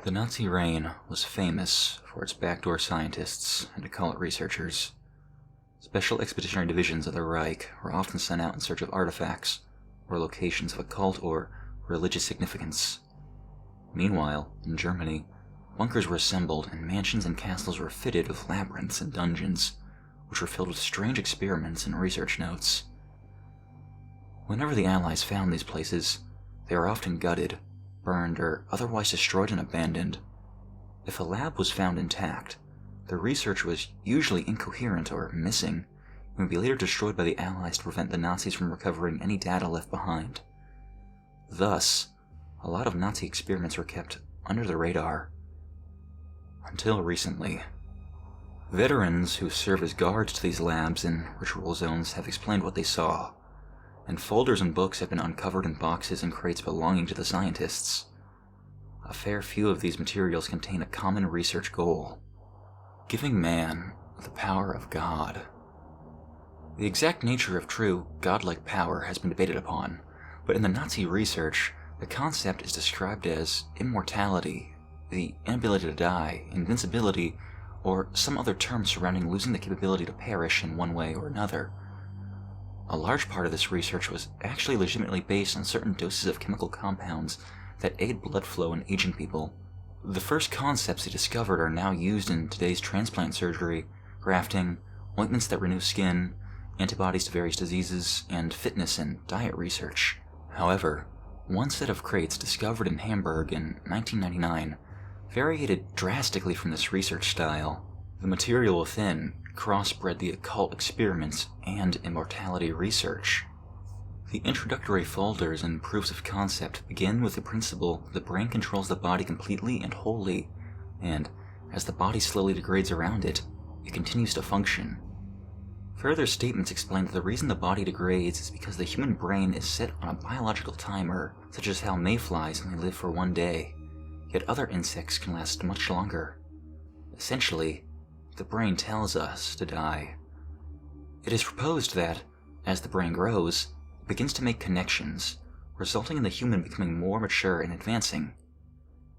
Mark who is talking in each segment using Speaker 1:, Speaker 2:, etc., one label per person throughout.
Speaker 1: The Nazi reign was famous for its backdoor scientists and occult researchers. Special expeditionary divisions of the Reich were often sent out in search of artifacts or locations of occult or religious significance. Meanwhile, in Germany, bunkers were assembled and mansions and castles were fitted with labyrinths and dungeons, which were filled with strange experiments and research notes. Whenever the Allies found these places, they were often gutted, burned, or otherwise destroyed and abandoned. If a lab was found intact, the research was usually incoherent or missing, and would be later destroyed by the Allies to prevent the Nazis from recovering any data left behind. Thus, a lot of Nazi experiments were kept under the radar. Until recently. Veterans who serve as guards to these labs and ritual zones have explained what they saw, and folders and books have been uncovered in boxes and crates belonging to the scientists. A fair few of these materials contain a common research goal: giving man the power of God. The exact nature of true godlike power has been debated upon, but in the Nazi research, the concept is described as immortality, the inability to die, invincibility, or some other term surrounding losing the capability to perish in one way or another. A large part of this research was actually legitimately based on certain doses of chemical compounds that aid blood flow in aging people. The first concepts they discovered are now used in today's transplant surgery, grafting, ointments that renew skin, antibodies to various diseases, and fitness and diet research. However, one set of crates discovered in Hamburg in 1999 variated drastically from this research style. The material within crossbred the occult experiments and immortality research. The introductory folders and proofs of concept begin with the principle that the brain controls the body completely and wholly, and as the body slowly degrades around it, it continues to function. Further statements explain that the reason the body degrades is because the human brain is set on a biological timer, such as how mayflies only live for 1 day, yet other insects can last much longer. Essentially, the brain tells us to die. It is proposed that, as the brain grows, it begins to make connections, resulting in the human becoming more mature and advancing.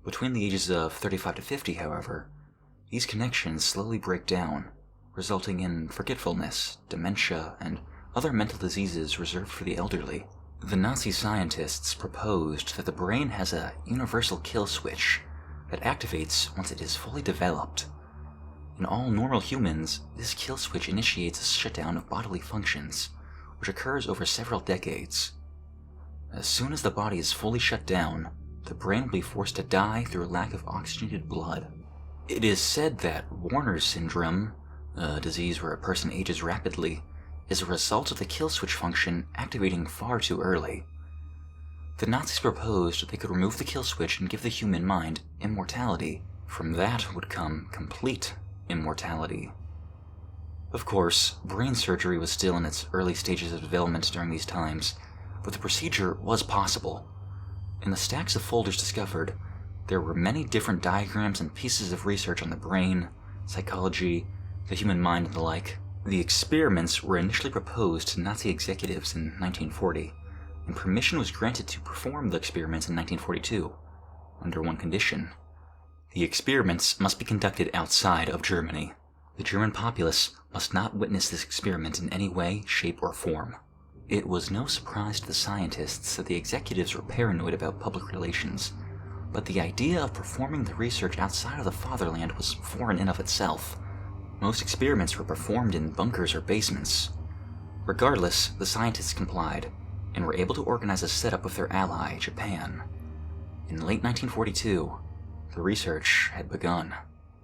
Speaker 1: Between the ages of 35 to 50, however, these connections slowly break down, resulting in forgetfulness, dementia, and other mental diseases reserved for the elderly. The Nazi scientists proposed that the brain has a universal kill switch that activates once it is fully developed. In all normal humans, this kill switch initiates a shutdown of bodily functions, which occurs over several decades. As soon as the body is fully shut down, the brain will be forced to die through a lack of oxygenated blood. It is said that Warner's syndrome, a disease where a person ages rapidly, is a result of the kill switch function activating far too early. The Nazis proposed that they could remove the kill switch and give the human mind immortality. From that would come complete immortality. Of course, brain surgery was still in its early stages of development during these times, but the procedure was possible. In the stacks of folders discovered, there were many different diagrams and pieces of research on the brain, psychology, the human mind, and the like. The experiments were initially proposed to Nazi executives in 1940, and permission was granted to perform the experiments in 1942, under one condition. The experiments must be conducted outside of Germany. The German populace must not witness this experiment in any way, shape, or form. It was no surprise to the scientists that the executives were paranoid about public relations, but the idea of performing the research outside of the fatherland was foreign in of itself. Most experiments were performed in bunkers or basements. Regardless, the scientists complied, and were able to organize a setup with their ally, Japan. In late 1942, the research had begun.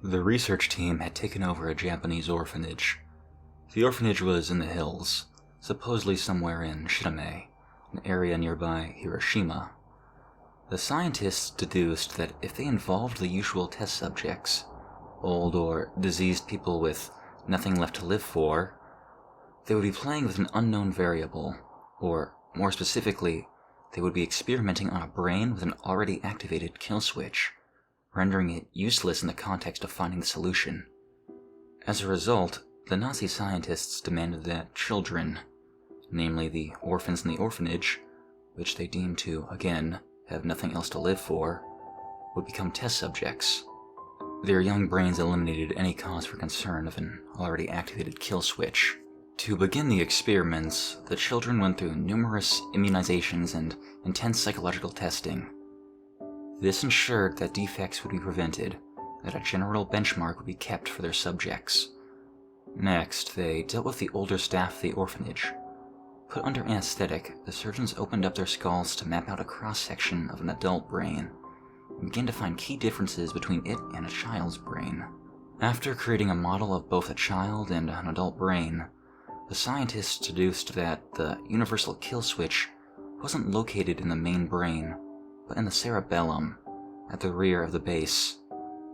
Speaker 1: The research team had taken over a Japanese orphanage. The orphanage was in the hills, supposedly somewhere in Shirame, an area nearby Hiroshima. The scientists deduced that if they involved the usual test subjects, old or diseased people with nothing left to live for, they would be playing with an unknown variable, or more specifically, they would be experimenting on a brain with an already activated kill switch, rendering it useless in the context of finding the solution. As a result, the Nazi scientists demanded that children, namely the orphans in the orphanage, which they deemed to, again, have nothing else to live for, would become test subjects. Their young brains eliminated any cause for concern of an already activated kill switch. To begin the experiments, the children went through numerous immunizations and intense psychological testing. This ensured that defects would be prevented, that a general benchmark would be kept for their subjects. Next, they dealt with the older staff of the orphanage. Put under anesthetic, the surgeons opened up their skulls to map out a cross-section of an adult brain, and began to find key differences between it and a child's brain. After creating a model of both a child and an adult brain, the scientists deduced that the universal kill switch wasn't located in the main brain, but in the cerebellum, at the rear of the base.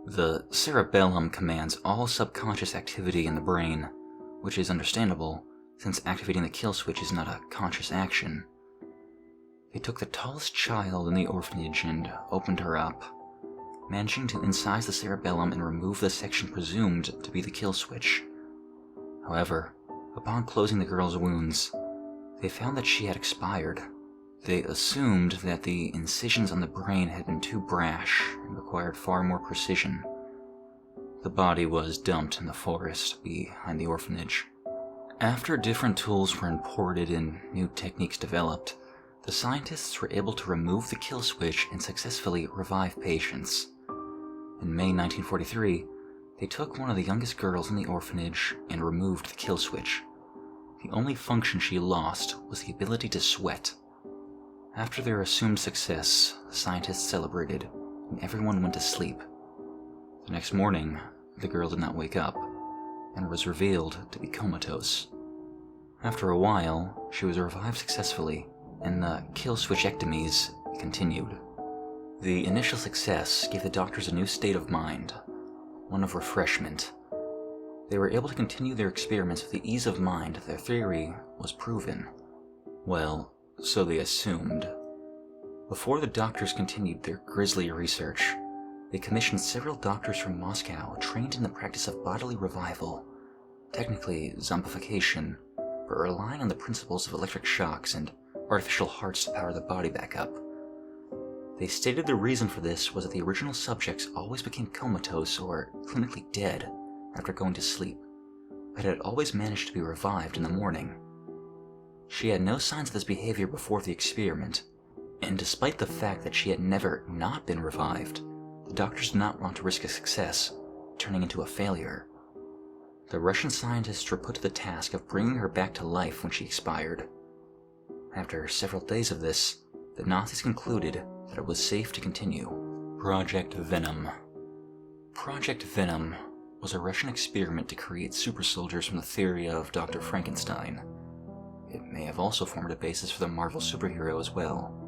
Speaker 1: The cerebellum commands all subconscious activity in the brain, which is understandable, since activating the kill switch is not a conscious action. They took the tallest child in the orphanage and opened her up, managing to incise the cerebellum and remove the section presumed to be the kill switch. However, upon closing the girl's wounds, they found that she had expired. They assumed that the incisions on the brain had been too brash and required far more precision. The body was dumped in the forest behind the orphanage. After different tools were imported and new techniques developed, the scientists were able to remove the kill switch and successfully revive patients. In May 1943, they took one of the youngest girls in the orphanage and removed the kill switch. The only function she lost was the ability to sweat. After their assumed success, the scientists celebrated, and everyone went to sleep. The next morning, the girl did not wake up, and was revealed to be comatose. After a while, she was revived successfully, and the kill switchectomies continued. The initial success gave the doctors a new state of mind, one of refreshment. They were able to continue their experiments with the ease of mind their theory was proven. Well, so they assumed. Before the doctors continued their grisly research, they commissioned several doctors from Moscow trained in the practice of bodily revival, technically zombification, but relying on the principles of electric shocks and artificial hearts to power the body back up. They stated the reason for this was that the original subjects always became comatose or clinically dead after going to sleep, but had always managed to be revived in the morning. She had no signs of this behavior before the experiment, and despite the fact that she had never not been revived, the doctors did not want to risk a success, turning into a failure. The Russian scientists were put to the task of bringing her back to life when she expired. After several days of this, the Nazis concluded that it was safe to continue. Project Venom. Project Venom was a Russian experiment to create super soldiers from the theory of Dr. Frankenstein. It may have also formed a basis for the Marvel superhero as well.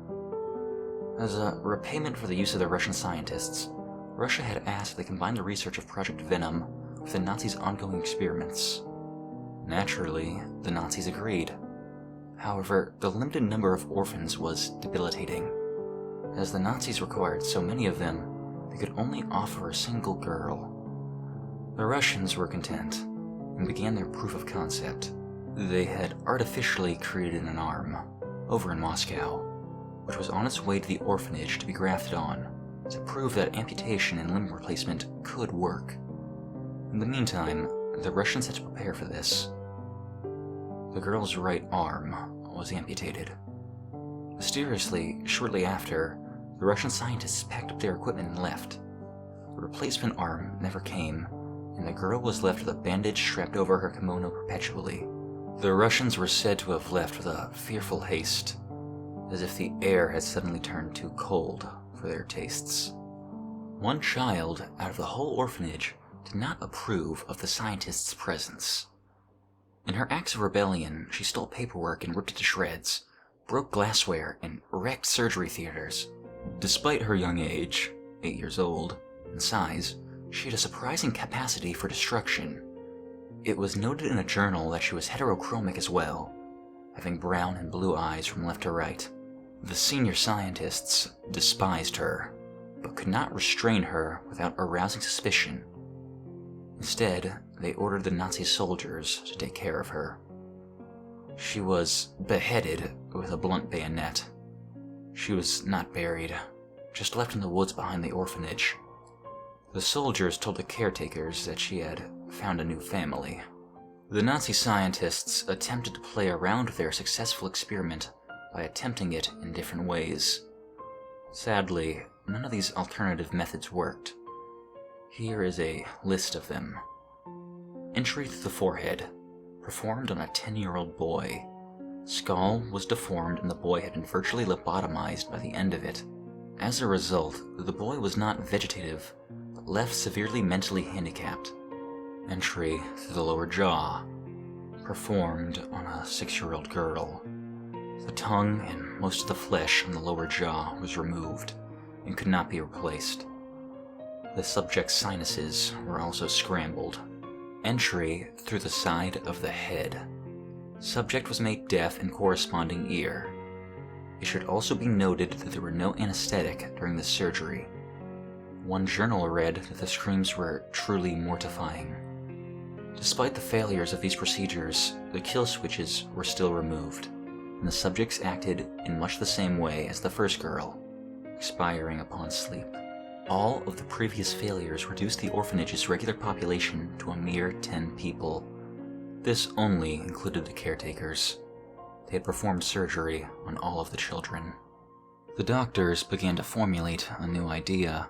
Speaker 1: As a repayment for the use of the Russian scientists, Russia had asked they combine the research of Project Venom with the Nazis' ongoing experiments. Naturally, the Nazis agreed. However, the limited number of orphans was debilitating. As the Nazis required so many of them, they could only offer a single girl. The Russians were content, and began their proof of concept. They had artificially created an arm, over in Moscow, which was on its way to the orphanage to be grafted on, to prove that amputation and limb replacement could work. In the meantime, the Russians had to prepare for this. The girl's right arm was amputated. Mysteriously, shortly after, the Russian scientists packed up their equipment and left. The replacement arm never came, and the girl was left with a bandage strapped over her kimono perpetually. The Russians were said to have left with a fearful haste, as if the air had suddenly turned too cold for their tastes. One child out of the whole orphanage did not approve of the scientists' presence. In her acts of rebellion, she stole paperwork and ripped it to shreds, broke glassware, and wrecked surgery theaters. Despite her young age, 8 years old, and size, she had a surprising capacity for destruction. It was noted in a journal that she was heterochromic as well, having brown and blue eyes from left to right. The senior scientists despised her, but could not restrain her without arousing suspicion. Instead, they ordered the Nazi soldiers to take care of her. She was beheaded with a blunt bayonet. She was not buried. just left in the woods behind the orphanage. The soldiers told the caretakers that she had found a new family. The Nazi scientists attempted to play around with their successful experiment by attempting it in different ways. Sadly, none of these alternative methods worked. Here is a list of them. Entry through the forehead, performed on a 10-year-old boy. Skull was deformed and the boy had been virtually lobotomized by the end of it. As a result, the boy was not vegetative, but left severely mentally handicapped. Entry through the lower jaw, performed on a 6-year-old girl. The tongue and most of the flesh on the lower jaw was removed and could not be replaced. The subject's sinuses were also scrambled. Entry through the side of the head. Subject was made deaf in corresponding ear. It should also be noted that there were no anesthetic during the surgery. One journal read that the screams were truly mortifying. Despite the failures of these procedures, the kill switches were still removed, and the subjects acted in much the same way as the first girl, expiring upon sleep. All of the previous failures reduced the orphanage's regular population to a mere 10 people. This only included the caretakers. They had performed surgery on all of the children. The doctors began to formulate a new idea.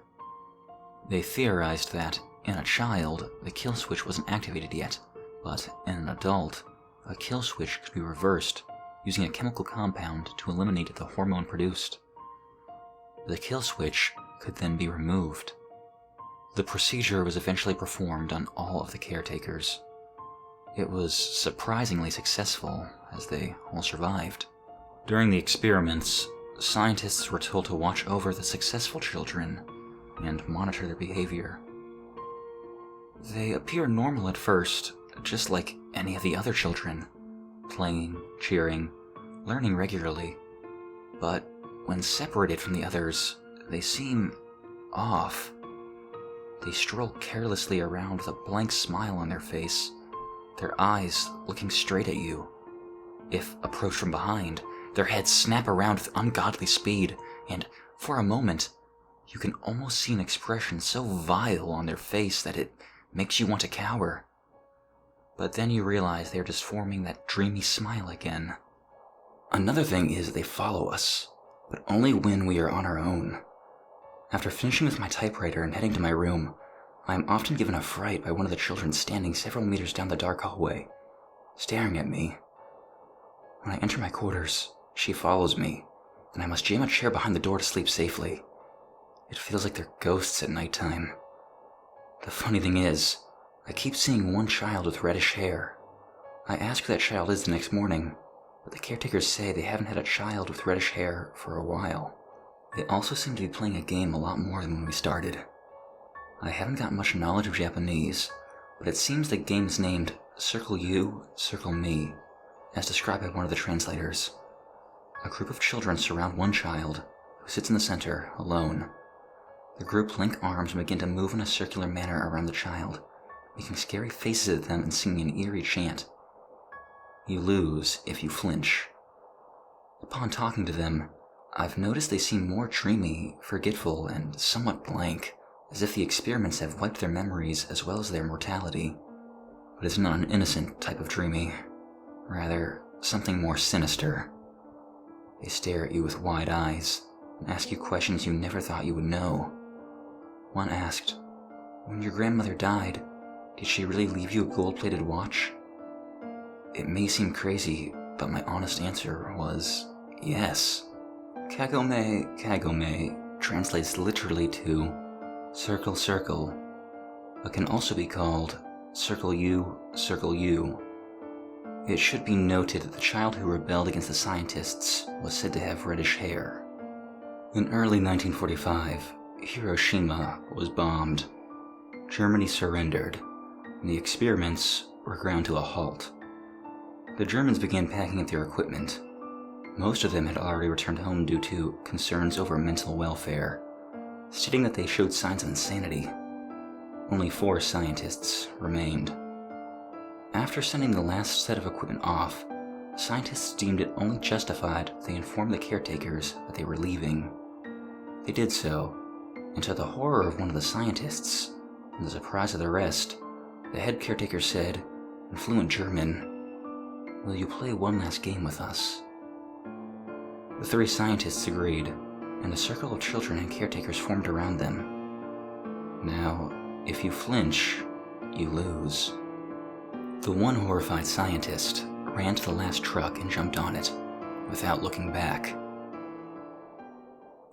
Speaker 1: They theorized that, in a child, the kill switch wasn't activated yet, but in an adult, a kill switch could be reversed using a chemical compound to eliminate the hormone produced. The kill switch could then be removed. The procedure was eventually performed on all of the caretakers. It was surprisingly successful, as they all survived. During the experiments, scientists were told to watch over the successful children and monitor their behavior. They appear normal at first, just like any of the other children, playing, cheering, learning regularly. But when separated from the others, they seem off. They stroll carelessly around with a blank smile on their face, their eyes looking straight at you. If approached from behind, their heads snap around with ungodly speed, and for a moment, you can almost see an expression so vile on their face that it makes you want to cower. But then you realize they're just forming that dreamy smile again. Another thing is they follow us, but only when we are on our own. After finishing with my typewriter and heading to my room, I am often given a fright by one of the children standing several meters down the dark hallway, staring at me. When I enter my quarters, she follows me, and I must jam a chair behind the door to sleep safely. It feels like they're ghosts at nighttime. The funny thing is, I keep seeing one child with reddish hair. I ask who that child is the next morning, but the caretakers say they haven't had a child with reddish hair for a while. They also seem to be playing a game a lot more than when we started. I haven't got much knowledge of Japanese, but it seems the game is named Circle You, Circle Me, as described by one of the translators. A group of children surround one child, who sits in the center, alone. The group link arms and begin to move in a circular manner around the child, making scary faces at them and singing an eerie chant. You lose if you flinch. Upon talking to them, I've noticed they seem more dreamy, forgetful, and somewhat blank, as if the experiments have wiped their memories as well as their mortality. But it's not an innocent type of dreamy, rather something more sinister. They stare at you with wide eyes and ask you questions you never thought you would know. One asked, "When your grandmother died, did she really leave you a gold-plated watch?" It may seem crazy, but my honest answer was yes. Kagome, Kagome translates literally to circle, circle, but can also be called circle you, circle you. It should be noted that the child who rebelled against the scientists was said to have reddish hair. In early 1945, Hiroshima was bombed. Germany surrendered, and the experiments were ground to a halt. The Germans began packing up their equipment. Most of them had already returned home due to concerns over mental welfare, stating that they showed signs of insanity. Only 4 scientists remained. After sending the last set of equipment off, scientists deemed it only justified that they informed the caretakers that they were leaving. They did so, and to the horror of one of the scientists, and the surprise of the rest, the head caretaker said, in fluent German, "Will you play one last game with us?" The three scientists agreed, and a circle of children and caretakers formed around them. Now, if you flinch, you lose. The one horrified scientist ran to the last truck and jumped on it, without looking back.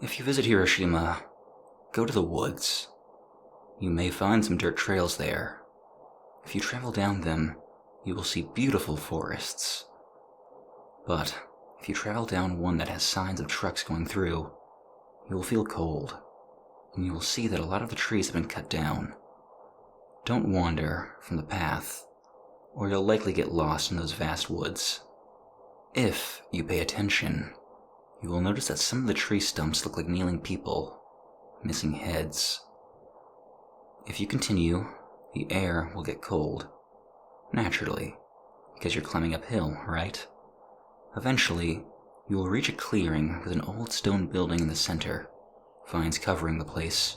Speaker 1: If you visit Hiroshima, go to the woods. You may find some dirt trails there. If you travel down them, you will see beautiful forests. But if you travel down one that has signs of trucks going through, you will feel cold, and you will see that a lot of the trees have been cut down. Don't wander from the path, or you'll likely get lost in those vast woods. If you pay attention, you will notice that some of the tree stumps look like kneeling people, missing heads. If you continue, the air will get cold. Naturally, because you're climbing uphill, right? Eventually, you will reach a clearing with an old stone building in the center, vines covering the place.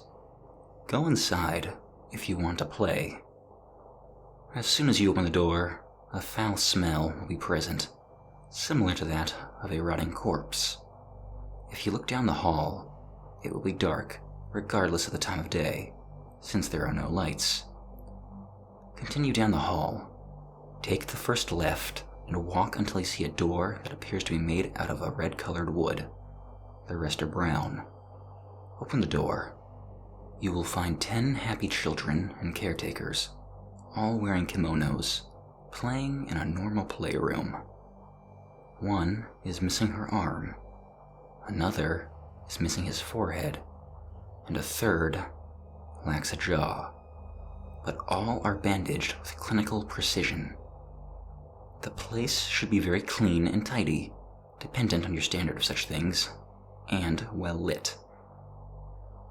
Speaker 1: Go inside if you want to play. As soon as you open the door, a foul smell will be present, similar to that of a rotting corpse. If you look down the hall, it will be dark, regardless of the time of day, since there are no lights. Continue down the hall. Take the first left and walk until you see a door that appears to be made out of a red-colored wood. The rest are brown. Open the door. You will find 10 happy children and caretakers, all wearing kimonos, playing in a normal playroom. One is missing her arm. Another is missing his forehead. And a third lacks a jaw. But all are bandaged with clinical precision. The place should be very clean and tidy, dependent on your standard of such things, and well lit.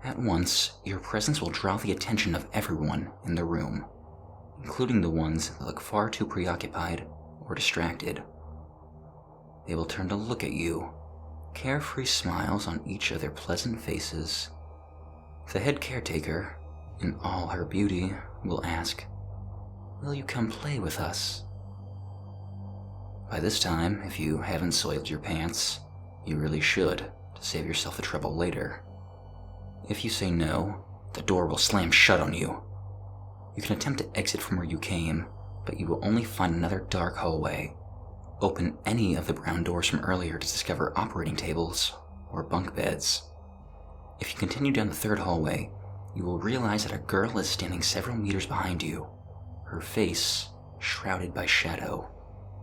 Speaker 1: At once, your presence will draw the attention of everyone in the room, including the ones that look far too preoccupied or distracted. They will turn to look at you, carefree smiles on each of their pleasant faces. The head caretaker, in all her beauty, will ask, "Will you come play with us?" By this time, if you haven't soiled your pants, you really should, to save yourself the trouble later. If you say no, the door will slam shut on you. You can attempt to exit from where you came, but you will only find another dark hallway. Open any of the brown doors from earlier to discover operating tables or bunk beds. If you continue down the third hallway, you will realize that a girl is standing several meters behind you, her face shrouded by shadow.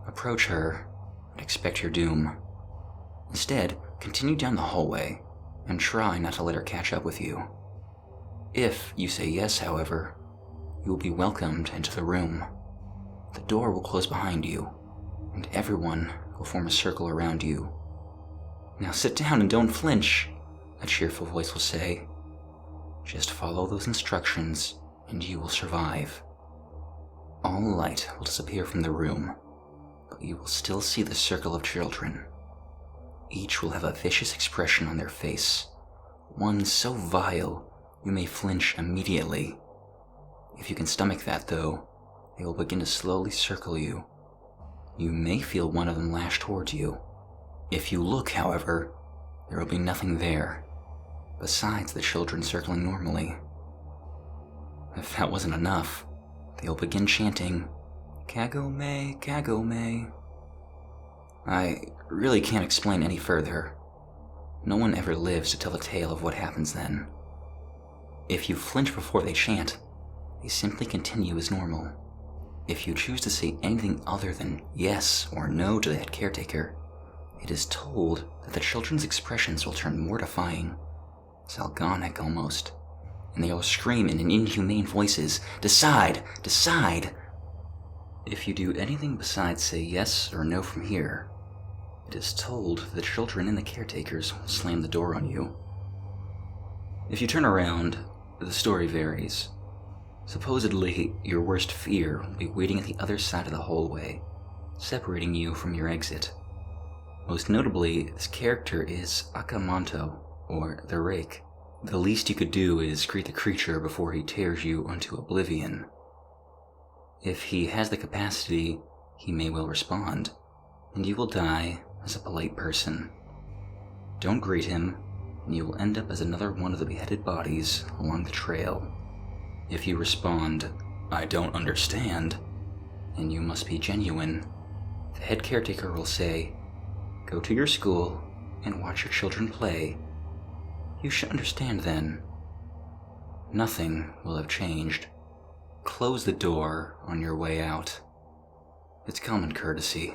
Speaker 1: Approach her and expect your doom. Instead, continue down the hallway and try not to let her catch up with you. If you say yes, however, you will be welcomed into the room. The door will close behind you, and everyone will form a circle around you. "Now sit down and don't flinch," a cheerful voice will say. "Just follow those instructions, and you will survive." All light will disappear from the room, but you will still see the circle of children. Each will have a vicious expression on their face, one so vile you may flinch immediately. If you can stomach that, though, they will begin to slowly circle you. You may feel one of them lash towards you. If you look, however, there will be nothing there, besides the children circling normally. If that wasn't enough, they will begin chanting, "Kagome, Kagome." I really can't explain any further. No one ever lives to tell the tale of what happens then. If you flinch before they chant, they simply continue as normal. If you choose to say anything other than yes or no to the head caretaker, it is told that the children's expressions will turn mortifying, Sayagain almost, and they will scream in inhumane voices, "Decide! Decide!" If you do anything besides say yes or no from here, it is told that the children and the caretakers will slam the door on you. If you turn around, the story varies. Supposedly, your worst fear will be waiting at the other side of the hallway, separating you from your exit. Most notably, this character is Akamanto, or the Rake, The least you could do is greet the creature before he tears you into oblivion. If he has the capacity, he may well respond, and you will die as a polite person. Don't greet him, and you will end up as another one of the beheaded bodies along the trail. If you respond, "I don't understand," and you must be genuine, the head caretaker will say, "Go to your school and watch your children play." You should understand then. Nothing will have changed. Close the door on your way out. It's common courtesy.